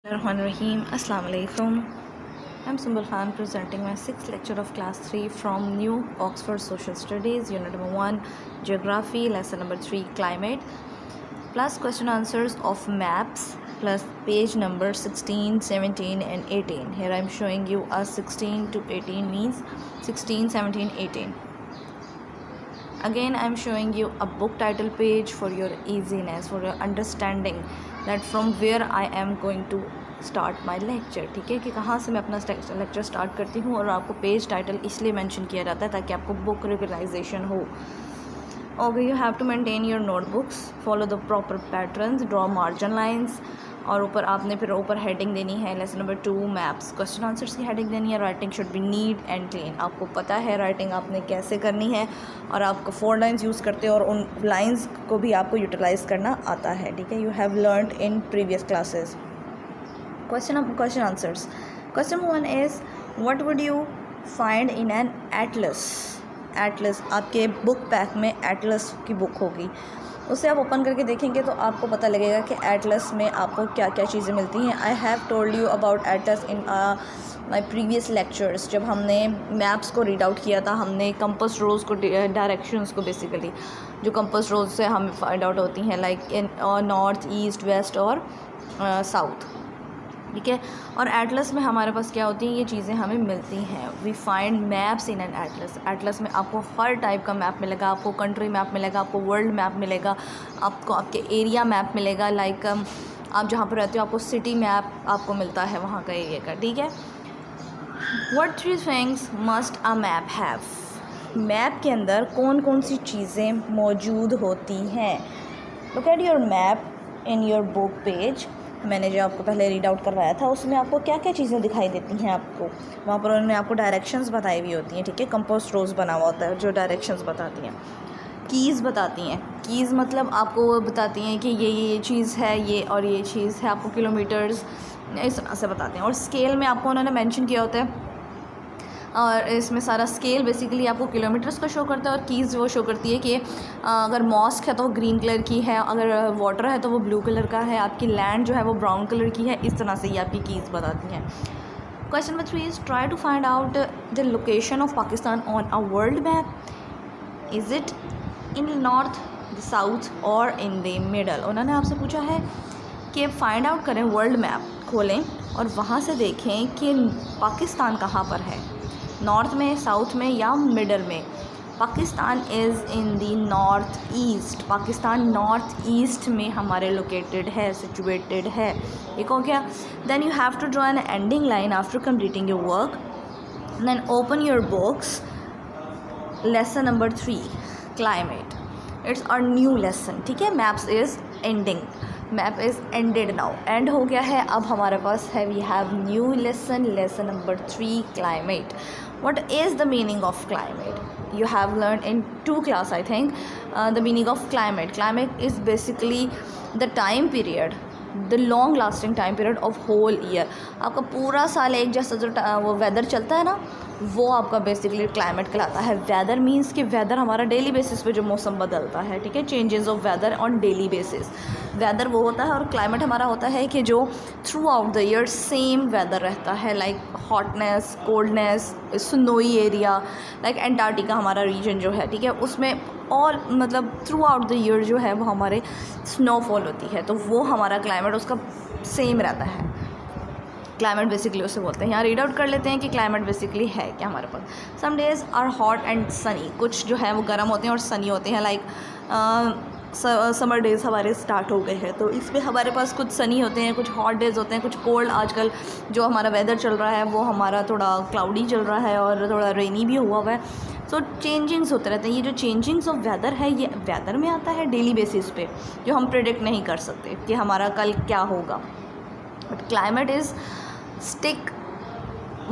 Bismillahirrahmanirrahim. Assalamu alaikum. I'm Sumbul Khan presenting my 6th lecture of class 3 from New Oxford Social Studies, unit number 1, Geography, lesson number 3, Climate, plus question answers of maps, plus page number 16, 17 and 18. Here I'm showing you a 16 to 18 means 16, 17, 18. Again I'm showing you a book title page for your easiness, for your understanding that from where I am going to start my lecture. ठीक है कि कहाँ से मैं अपना lecture start करती हूँ, और आपको पेज टाइटल इसलिए मेंशन किया जाता है ताकि आपको बुक रिकग्नाइजेशन हो. Okay, you have to maintain your notebooks, follow the proper patterns, draw margin lines, और ऊपर आपने फिर ऊपर हेडिंग देनी है. Lesson number 2 maps, question answers की हेडिंग देनी है. Writing should be neat and clean. आपको पता है राइटिंग आपने कैसे करनी है, और आपको 4 लाइन्स यूज़ करते हो और उन लाइन्स को भी आपको यूटिलाइज़ करना आता है. ठीक है, you have learned in previous classes. Question answers. Question 1 is what would you find in an atlas. Atlas आपके बुक पैक में एटलस की बुक होगी, उसे आप ओपन करके देखेंगे तो आपको पता लगेगा कि एटलस में आपको क्या क्या चीज़ें मिलती हैं. आई have told you about Atlas in my previous lectures. जब हमने मैप्स को रीड आउट किया था, हमने कंपस रोज़ को, डायरेक्शंस को, बेसिकली जो कंपस रोज़ से हमें फाइंड आउट होती हैं, like in north, east, west और साउथ. ठीक है, और एटलस में हमारे पास क्या होती हैं, ये चीज़ें हमें मिलती हैं. We find maps in an atlas. Atlas में आपको हर टाइप का मैप मिलेगा. आपको कंट्री मैप मिलेगा, आपको वर्ल्ड मैप मिलेगा, आपको आपके एरिया मैप मिलेगा. लाइक आप जहाँ पर रहते हो आपको सिटी मैप आपको मिलता है वहाँ का एरिया का. ठीक है, what 3 things must a map have. Map के अंदर कौन कौन सी चीज़ें मौजूद होती हैं. Look at your map in your book page. मैंने जो आपको पहले रीड आउट करवाया था उसमें आपको क्या क्या चीज़ें दिखाई देती हैं. आपको वहाँ पर उन्होंने आपको डायरेक्शंस बताई हुई होती हैं. ठीक है, कंपोस्ट रोज़ बना हुआ होता है जो डायरेक्शंस बताती हैं. कीज़ बताती हैं. कीज़ मतलब आपको वो बताती हैं कि ये चीज़ है, ये और ये चीज़ है. आपको किलोमीटर्स इस तरह से बताते हैं. और स्केल में आपको उन्होंने मेंशन किया होता है, और इसमें सारा स्केल बेसिकली आपको किलोमीटर्स का शो करता है. और कीज़ वो शो करती है कि अगर मॉस्क है तो वो ग्रीन कलर की है, अगर वाटर है तो वो ब्लू कलर का है, आपकी लैंड जो है वो ब्राउन कलर की है. इस तरह से ये आपकी कीज़ बताती हैं. Question number 3 is try to find out the location of Pakistan on a world map. Is it in north, the south और इन द मिडल. उन्होंने आपसे पूछा है कि फाइंड आउट करें, वर्ल्ड मैप खोलें और वहाँ से देखें कि पाकिस्तान कहाँ पर है, नॉर्थ में, साउथ में या मिडल में. Pakistan is in the north east. Pakistan north east में हमारे लोकेटेड है, सिचुएटेड है. ठीक हो गया. Then you have to draw an ending line after completing your work. Then open your books. Lesson number 3 climate. It's our new lesson. ठीक है, maps is ending, map is ended now, end हो गया है. अब हमारे पास है, we have new lesson, lesson number 3 climate. what is the meaning of climate? You have learned in 2 class I think the meaning of climate. Climate is basically the time period, the long lasting time period of whole year. आपका पूरा साल एक जैसा जो वो weather चलता है ना, वो आपका बेसिकली क्लाइमेट कहलाता है. वेदर मीन्स कि वेदर हमारा डेली बेसिस पे जो मौसम बदलता है. ठीक है, changes of weather on daily basis. Weather वो होता है, और क्लाइमेट हमारा होता है कि जो throughout the year same weather रहता है. Like hotness, coldness, snowy area, like Antarctica हमारा रीजन जो है. ठीक है, उसमें ऑल मतलब थ्रू आउट द ईयर जो है वो हमारे स्नोफॉल होती है, तो वो हमारा क्लाइमेट उसका सेम रहता है. क्लाइमेट बेसिकली उसे बोलते हैं. यहाँ रीड आउट कर लेते हैं कि क्लाइमेट बेसिकली है क्या हमारे पास. Some days are hot and sunny. कुछ जो है वो गर्म होते हैं और सनी होते हैं. लाइक समर डेज़ हमारे स्टार्ट हो गए हैं, तो इसमें हमारे पास कुछ सनी होते हैं, कुछ हॉट डेज़ होते हैं, कुछ कोल्ड. आजकल जो हमारा वेदर चल रहा है वो हमारा थोड़ा क्लाउडी चल रहा है और थोड़ा रेनी भी हुआ हुआ है. सो चेंजिंग्स होते रहते हैं. ये जो चेंजिंग्स ऑफ वेदर है ये वेदर में आता है डेली बेसिस पे, जो हम प्रेडिक्ट नहीं कर सकते कि हमारा कल क्या होगा. But climate is stick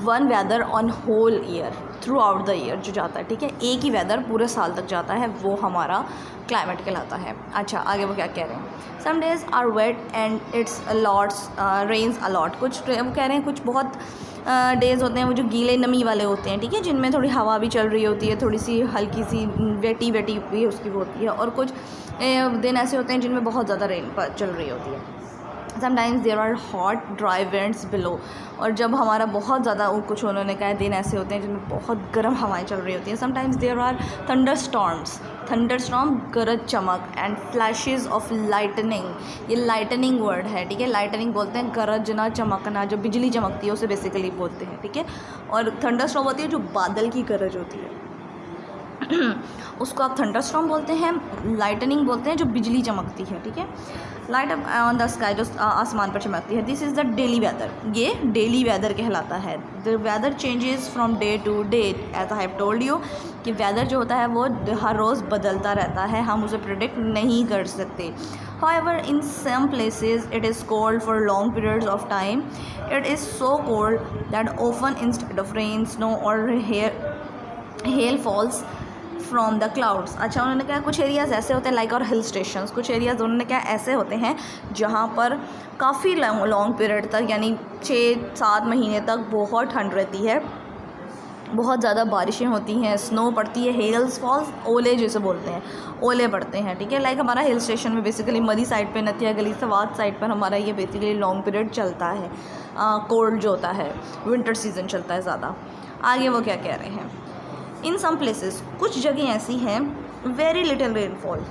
one weather on whole year, throughout the year जो जाता है. ठीक है, एक ही वेदर पूरे साल तक जाता है, वो हमारा क्लाइमेट कहलाता है. अच्छा, आगे वो क्या कह रहे हैं. Some days are wet and it's a lots rains a lot. कुछ वो कह रहे हैं कुछ बहुत डेज़ होते हैं वो जो गीले नमी वाले होते हैं. ठीक है, जिनमें थोड़ी हवा भी चल रही होती है, थोड़ी सी हल्की सी वेटी भी उसकी होती है. और कुछ दिन ऐसे होते हैं जिनमें बहुत ज़्यादा रेन चल रही होती है. Sometimes there are hot dry winds below, और जब हमारा बहुत ज़्यादा कुछ उन्होंने कहा दिन ऐसे होते हैं जिनमें बहुत गर्म हवाएं चल रही होती हैं. Sometimes there are thunder storm गरज चमक, एंड फ्लैशेस ऑफ लाइटनिंग. ये लाइटनिंग वर्ड है, ठीक है. लाइटनिंग बोलते हैं गरजना चमकना, जो बिजली चमकती है उसे बेसिकली बोलते हैं, ठीक है. और थंडर स्टॉर्म होती है जो बादल की गरज होती है उसको आप थंडर स्टॉर्म बोलते हैं. लाइटनिंग बोलते हैं जो बिजली चमकती है, ठीक है. Light up on the sky, जो आसमान पर चमकती है. This is the daily weather, ये डेली वेदर कहलाता है. The weather changes from day to day, as I have told you कि वेदर जो होता है वो हर रोज़ बदलता रहता है, हम उसे प्रिडिक्ट नहीं कर सकते. However, in some places it is cold for long periods of time. It is so cold that often instead of rain, snow or hail falls from the clouds. अच्छा, उन्होंने कहा कुछ एरियाज़ ऐसे होते हैं लाइक और हिल स्टेशंस. कुछ areas उन्होंने कहा ऐसे होते हैं जहाँ पर काफ़ी लॉन्ग पीरियड तक, यानी 6-7 महीने तक बहुत ठंड रहती है, बहुत ज़्यादा बारिशें होती हैं, स्नो पड़ती है, हेल्स फॉल्स, ओले जैसे बोलते हैं, ओले पड़ते हैं, ठीक है. लाइक हमारा हिल स्टेशन में बेसिकली मरी साइड पे, नथिया गली सवात साइड पर हमारा ये बेसिकली लॉन्ग पीरियड चलता है. कोल्ड जो होता है, विंटर सीजन चलता है ज़्यादा. आगे वो क्या कह रहे हैं. इन सम प्लेसेस, कुछ जगह ऐसी हैं, वेरी लिटिल रेनफॉल,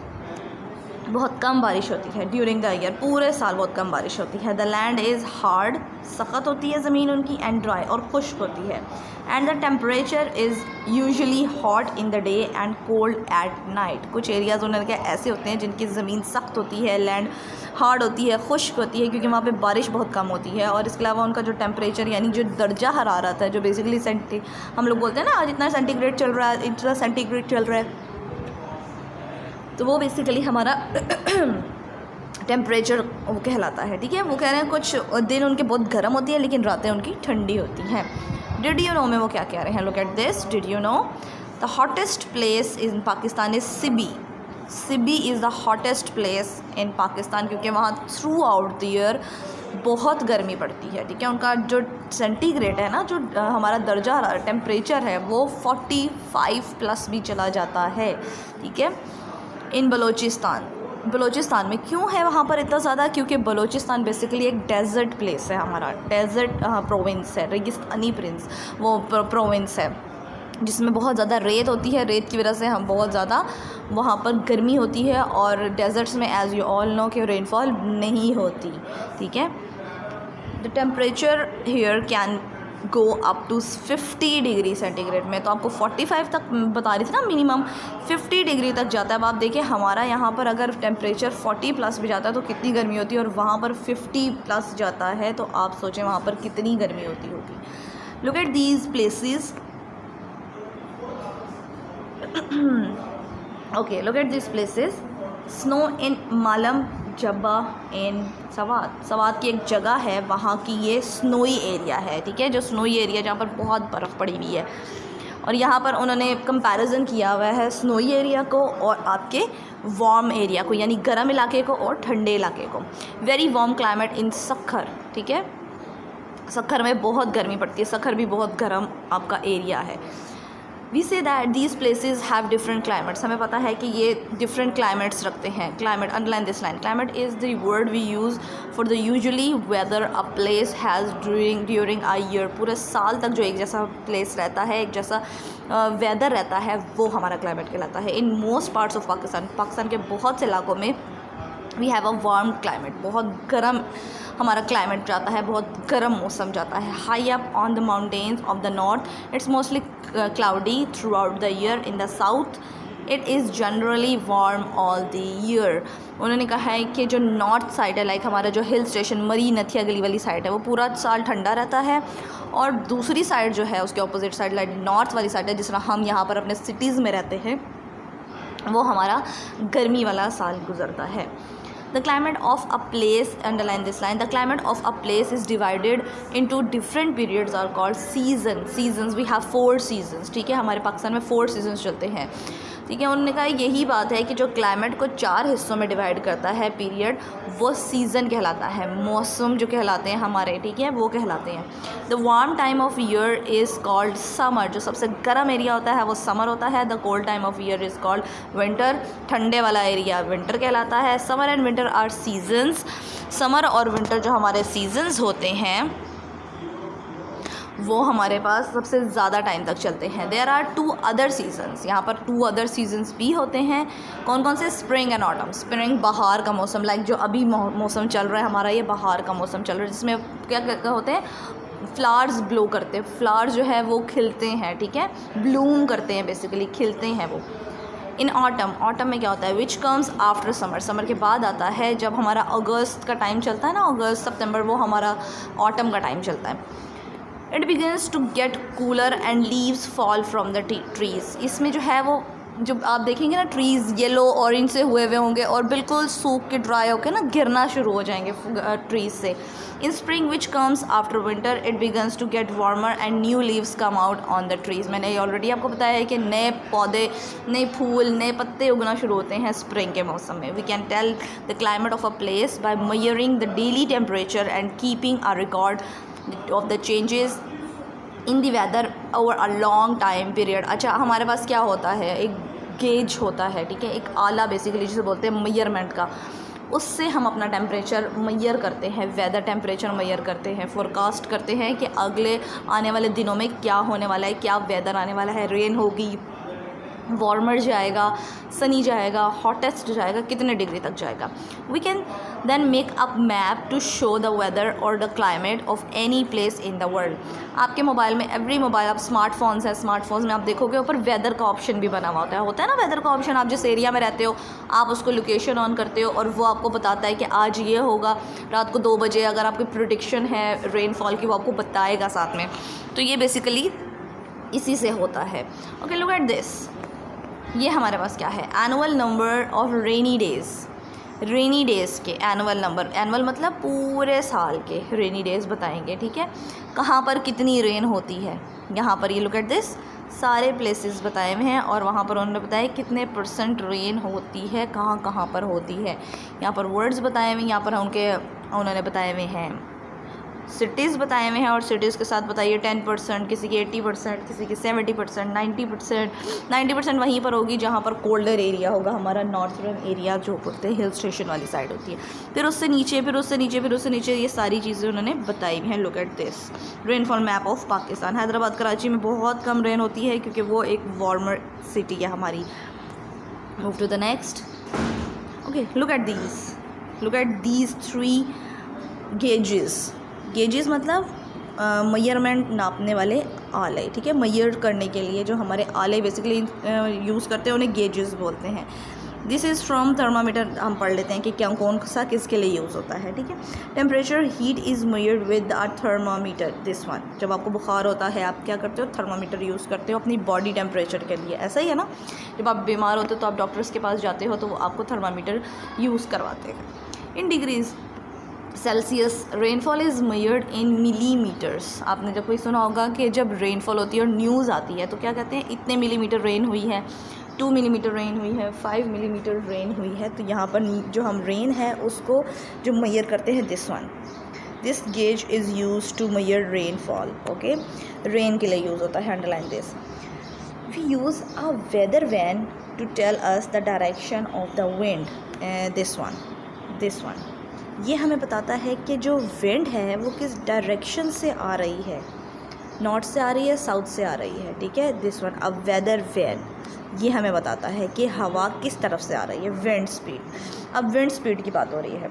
बहुत कम बारिश होती है. ड्यूरिंग द ईयर, पूरे साल बहुत कम बारिश होती है. द लैंड इज़ हार्ड, सख्त होती है ज़मीन उनकी, एंड ड्राई, और खुश्क होती है. And the temperature is usually hot in the day and cold at night. कुछ एरियाज़ उन्होंने क्या ऐसे होते हैं जिनकी ज़मीन सख्त होती है, लैंड हार्ड होती है, खुश्क होती है, क्योंकि वहाँ पे बारिश बहुत कम होती है. और इसके अलावा उनका जो टेम्परेचर, यानी जो दर्जा हरारत है, जो बेसिकली हम लोग बोलते हैं ना आज इतना सेंटीग्रेड चल रहा है, इतना सेंटीग्रेड चल रहा है, तो वो बेसिकली हमारा टेम्परेचर वो कहलाता है, ठीक है. वो कह रहे हैं कुछ दिन उनके बहुत गर्म होती है लेकिन रातें उनकी ठंडी होती हैं. डिड यू नो में वो क्या कह रहे हैं. Look at this. Did you know the hottest place in Pakistan is Sibi. Sibi is the hottest place in Pakistan, क्योंकि वहाँ थ्रू आउट द ईयर बहुत गर्मी पड़ती है, ठीक है. उनका जो सेंटीग्रेड है ना, जो हमारा दर्जा टेम्परेचर है, वो 45 प्लस भी चला जाता है, ठीक है. इन बलूचिस्तान में क्यों है वहाँ पर इतना ज़्यादा, क्योंकि बलूचिस्तान बेसिकली एक डेजर्ट प्लेस है, हमारा डेजर्ट प्रोविंस है, रेगिस्तानी प्रोविंस है, जिसमें बहुत ज़्यादा रेत होती है. रेत की वजह से हम बहुत ज़्यादा वहाँ पर गर्मी होती है, और डेजर्ट्स में एज़ यू ऑल नो कि रेनफॉल नहीं होती, ठीक है. The temperature here can go up to 50 degree centigrade में. तो आपको 45 तक बता रही थी ना मिनिमम, 50 डिग्री तक जाता है. अब आप देखिए हमारा यहाँ पर अगर टेम्परेचर 40 प्लस भी जाता है तो कितनी गर्मी होती है, और वहाँ पर 50 प्लस जाता है तो आप सोचें वहाँ पर कितनी गर्मी होती होगी. Look at these places. Okay, look at these places. Snow in मालम जब्बा इन सवात की एक जगह है, वहाँ की ये स्नोई एरिया है, ठीक है. जो स्नोई एरिया जहाँ पर बहुत बर्फ़ पड़ी हुई है, और यहाँ पर उन्होंने कंपैरिजन किया हुआ है स्नोई एरिया को और आपके वार्म एरिया को, यानी गर्म इलाके को और ठंडे इलाके को. Very warm climate in Sukkur, ठीक है. सखर में बहुत गर्मी पड़ती है, सखर भी बहुत गर्म आपका एरिया है. We see that these places have different climates. हमें पता है कि ये डिफरेंट क्लाइमेट्स रखते हैं. Climate, underline this line. Climate is the word we use for the usually weather a place has during a year. पूरे साल तक जो एक जैसा प्लेस रहता है, एक जैसा वेदर रहता है, वो हमारा क्लाइमेट कहलाता है. In most parts of Pakistan के बहुत से इलाकों में we have a warm climate. बहुत गर्म हमारा क्लाइमेट जाता है, बहुत गर्म मौसम जाता है. High up on the mountains of the north it's mostly cloudy through out the year. In the south it is generally warm all the year. उन्होंने कहा है कि जो नॉर्थ साइड है, लाइक हमारा जो हिल स्टेशन मरी नथिया गली वाली साइड है, वो पूरा साल ठंडा रहता है. और दूसरी साइड जो है उसके ऑपोजिट साइड, लाइक नॉर्थ वाली साइड है, जिस तरह हम यहाँ पर अपने सिटीज़ में रहते हैं, वो हमारा गर्मी वाला साल गुजरता है. The climate of a place, underline this line, the climate of a place is divided into different periods are called seasons. We have 4 seasons, ठीक है. हमारे पाकिस्तान में 4 seasons चलते हैं. ठीक है। उन्होंने कहा यही बात है कि जो क्लाइमेट को 4 हिस्सों में डिवाइड करता है पीरियड, वो सीज़न कहलाता है, मौसम जो कहलाते हैं हमारे, ठीक है, वो कहलाते हैं। The warm time of year is called summer, जो सबसे गर्म एरिया होता है वो समर होता है। The cold time of year is called winter, ठंडे वाला एरिया विंटर कहलाता है। Summer and winter are seasons, summer और विंटर जो हमारे सीजन्स होते हैं वो हमारे पास सबसे ज़्यादा टाइम तक चलते हैं। देयर आर 2 अदर सीजन्स, यहाँ पर 2 अदर सीजन्स भी होते हैं। कौन कौन से? Spring and autumn. स्प्रिंग बहार का मौसम, लाइक जो अभी मौसम चल रहा है हमारा, ये बहार का मौसम चल रहा है, जिसमें क्या होते हैं, फ्लावर्स ब्लो करते हैं, फ्लावर्स जो है वो खिलते हैं, ठीक है, ब्लूम करते हैं, बेसिकली खिलते हैं वो। इन ऑटम, ऑटम में क्या होता है? विच कम्स आफ्टर समर, समर के बाद आता है। जब हमारा अगस्त का टाइम चलता है ना, अगस्त सितंबर, वो हमारा ऑटम का टाइम चलता है। It begins to get cooler and leaves fall from the trees. इसमें जो है वो, जब आप देखेंगे ना, ट्रीज़ येलो ऑरेंज से हुए हुए होंगे और बिल्कुल सूख के ड्राई होकर ना गिरना शुरू हो जाएंगे ट्रीज़ से। In spring which comes after winter it begins to get warmer and new leaves come out on the trees. मैंने ऑलरेडी आपको बताया है कि नए पौधे, नए फूल, नए पत्ते उगना शुरू होते हैं स्प्रिंग के मौसम में। We can tell the climate of a place by measuring the daily temperature and keeping a record of the changes in the weather over a long time period. अच्छा, हमारे पास क्या होता है? एक गेज होता है, ठीक है, एक आला बेसिकली जिसे बोलते हैं मेजरमेंट का। उससे हम अपना टेम्परेचर मेजर करते हैं, वेदर टेम्परेचर मेजर करते हैं, फोरकास्ट करते हैं कि अगले आने वाले दिनों में क्या होने वाला है, क्या वेदर आने वाला है, रेन होगी, वार्मर जाएगा, सनी जाएगा, हॉटेस्ट जाएगा, कितने डिग्री तक जाएगा। We can then make a map to show the weather और the climate of any place in the world. आपके मोबाइल में, एवरी मोबाइल, आप स्मार्टफोन्स है, स्मार्टफोन्स में आप देखोगे ऊपर वेदर का ऑप्शन भी बना हुआ होता है ना, वेदर का ऑप्शन। आप जिस एरिया में रहते हो आप उसको लोकेशन ऑन करते हो और वो आपको बताता है कि आज ये होगा, रात को 2 बजे अगर आपकी प्रेडिक्शन है रेनफॉल की, वो आपको बताएगा साथ में। तो ये बेसिकली इसी से होता है। Okay, look at this. ये हमारे पास क्या है? Annual number of rainy days. Rainy days के एनुअल नंबर, एनुअल मतलब पूरे साल के, रेनी डेज़ बताएंगे, ठीक है। कहाँ पर कितनी रेन होती है, यहाँ पर ये लुक एट दिस, सारे प्लेसेस बताए हुए हैं और वहाँ पर उन्होंने बताया कितने % रेन होती है, कहाँ कहाँ पर होती है। यहाँ पर वर्ड्स बताए हुए हैं, यहाँ पर उन्होंने बताए हुए हैं सिटीज़ बताए हुए हैं और सिटीज़ के साथ बताइए 10%, किसी की 80%, किसी की 70%, 90% वहीं पर होगी जहाँ पर कोल्डर एरिया होगा, हमारा नॉर्थर्न एरिया जो बोलते हैं हिल स्टेशन वाली साइड होती है। फिर उससे नीचे, फिर उससे नीचे, फिर उससे नीचे, ये सारी चीज़ें उन्होंने बताई हुई हैं। Look at this rainfall map of Pakistan. Hyderabad, Karachi में बहुत कम रेन होती है क्योंकि वो एक वार्मर सिटी है हमारी। Move to the next. Okay, look at these 3 gauges. Gauges मतलब मेजरमेंट, नापने वाले आले, ठीक है, मेजर करने के लिए जो हमारे आले बेसिकली यूज़ करते हैं उन्हें गेजेस बोलते हैं। This is from thermometer. हम पढ़ लेते हैं कि क्या कौन सा किसके लिए यूज़ होता है, ठीक है। Temperature heat is measured with a thermometer, this one. जब आपको बुखार होता है आप क्या करते हो? थर्मामीटर यूज़ करते हो अपनी बॉडी टेम्परेचर के लिए, ऐसा ही है ना। जब आप बीमार होते हो तो आप डॉक्टर्स के पास जाते हो तो वो आपको थर्मामीटर यूज़ करवाते हैं। In degrees Celsius rainfall is measured in millimetres. आपने जब कोई सुना होगा कि जब रेनफॉल होती है और न्यूज़ आती है तो क्या कहते हैं? इतने मिलीमीटर रेन हुई है, 2 मिलीमीटर रेन हुई है, 5 मिलीमीटर रेन हुई है। तो यहाँ पर जो हम रेन है उसको जो मेजर करते हैं, this one, this gauge is use to measure rainfall. Okay, rain के लिए यूज़ होता है, underline this. We use a weather vane to tell us the direction of the wind, this one. ये हमें बताता है कि जो विंड है वो किस डायरेक्शन से आ रही है, नॉर्थ से आ रही है, साउथ से आ रही है, ठीक है। This one, a weather vane, ये हमें बताता है कि हवा किस तरफ से आ रही है, विंड स्पीड। अब विंड स्पीड की बात हो रही है।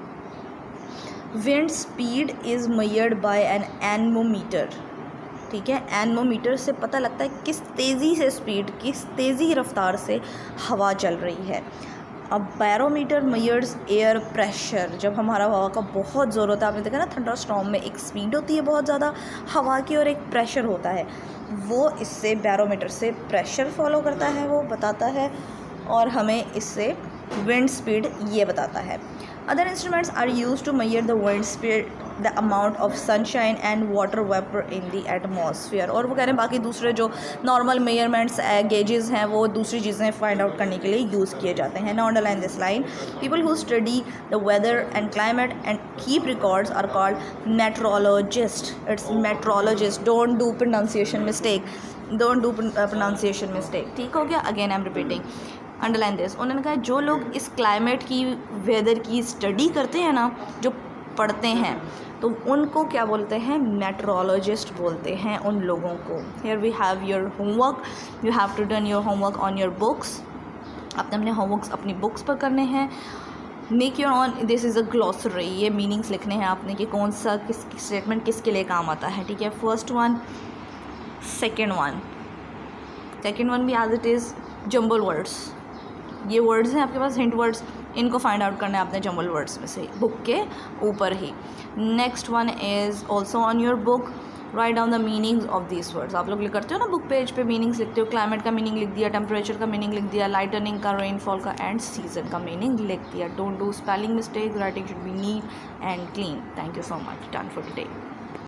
Wind speed is measured by an anemometer, ठीक है। एनमोमीटर से पता लगता है किस तेज़ी से स्पीड, किस तेज़ी रफ्तार से हवा चल रही है। अब बैरोमीटर मेजर्स एयर प्रेशर। जब हमारा हवा का बहुत ज़ोर होता है, आपने देखा ना थंडर स्टॉर्म में एक स्पीड होती है बहुत ज़्यादा हवा की और एक प्रेशर होता है, वो इससे बैरोमीटर से प्रेशर फॉलो करता है, वो बताता है और हमें इससे विंड स्पीड ये बताता है। Other instruments are use to measure the the amount of sunshine and water vapour in the atmosphere. और वो कह रहे हैं बाकी दूसरे जो नॉर्मल मेजरमेंट्स गेजेस हैं वो दूसरी चीज़ें फाइंड आउट करने के लिए यूज़ किए जाते हैं। Now underline this line, people who study the weather and climate and keep records are called meteorologist. It's meteorologist, don't do pronunciation mistake, don't do pronunciation mistake. ठीक हो गया? Again I am repeating, underline this. उन्होंने कहा जो लोग इस climate की, weather की स्टडी करते हैं ना, जो पढ़ते हैं, तो उनको क्या बोलते हैं? मेट्रोलॉजिस्ट बोलते हैं उन लोगों को। Here we have your homework, you have to done your homework on your books. अपने होमवर्क्स अपनी बुक्स पर करने हैं। Make your own, this is a glossary, ये मीनिंग्स लिखने हैं आपने कि कौन सा किस स्टेटमेंट किसके लिए काम आता है। ठीक है, फर्स्ट वन, सेकेंड वन भी as it is jumble words. ये वर्ड्स हैं आपके पास, हिंट वर्ड्स, इनको फाइंड आउट करना है आपने जम्बल वर्ड्स में से, बुक के ऊपर ही। Next one is also on your book, write down the meanings of these words. आप लोग करते हो ना बुक पेज पे मीनिंग्स लिखते हो, क्लाइमेट का मीनिंग लिख दिया, टेम्परेचर का मीनिंग लिख दिया, लाइटनिंग का, रेनफॉल का एंड सीजन का मीनिंग लिख दिया। Don't do spelling mistake, writing should be neat and clean. Thank you so much, done for today.